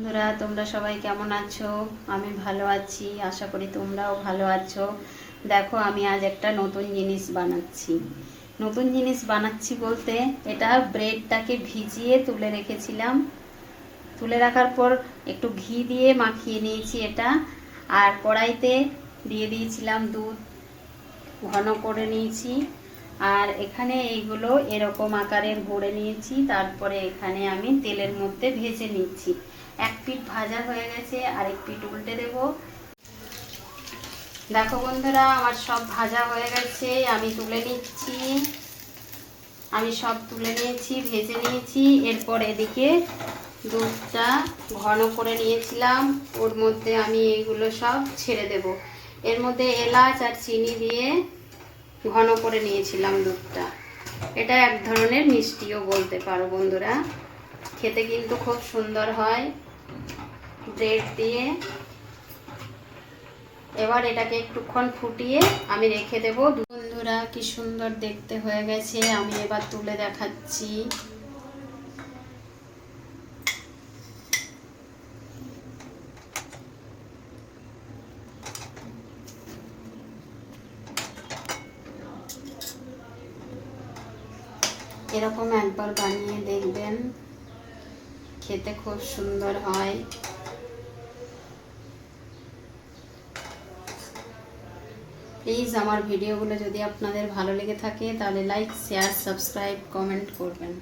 বন্ধুরা, তোমরা সবাই কেমন আছো? আমি ভালো আছি, আশা করি তোমরাও ভালো আছো। দেখো, আমি আজ একটা নতুন জিনিস বানাচ্ছি। নতুন জিনিস বানাচ্ছি বলতে, এটা ব্রেডটাকে ভিজিয়ে তুলে রেখেছিলাম। তুলে রাখার পর একটু ঘি দিয়ে মাখিয়ে নিয়েছি এটা। আর কড়াইতে দিয়ে দিয়েছিলাম দুধ, ঘন করে নিয়েছি। আর এখানে এইগুলো এরকম আকারের গড়ে নিয়েছি। তারপরে এখানে আমি তেলের মধ্যে ভেজে নিচ্ছি। এক পিঠ ভাজা হয়ে গেছে, আরেক পিঠ উল্টে দেব। দেখো বন্ধুরা, আমার সব ভাজা হয়ে গেছে, আমি তুলে নিচ্ছি। আমি সব তুলে নিয়েছি, ভেজে নিয়েছি। এরপর এদিকে দুধটা ঘন করে নিয়েছিলাম, ওর মধ্যে আমি এগুলো সব ছেড়ে দেব। এর মধ্যে এলাচ আর চিনি দিয়ে ঘন করে নিয়েছিলাম দুধটা। এটা এক ধরনের মিষ্টিও বলতে পারো বন্ধুরা, খেতে কিন্তু খুব সুন্দর হয় ব্রেড দিয়ে। এবার এটাকে একটুক্ষণ ফুটিয়ে আমি রেখে দেব। বন্ধুরা, কি সুন্দর দেখতে হয়ে গেছে। আমি এবার তুলে দেখাচ্ছি। এরকম একবার বানিয়ে দেখবেন, খেতে খুব সুন্দর হয়। প্লিজ আমার ভিডিওগুলো যদি আপনাদের ভালো লেগে থাকে তাহলে লাইক, শেয়ার, সাবস্ক্রাইব, কমেন্ট করবেন।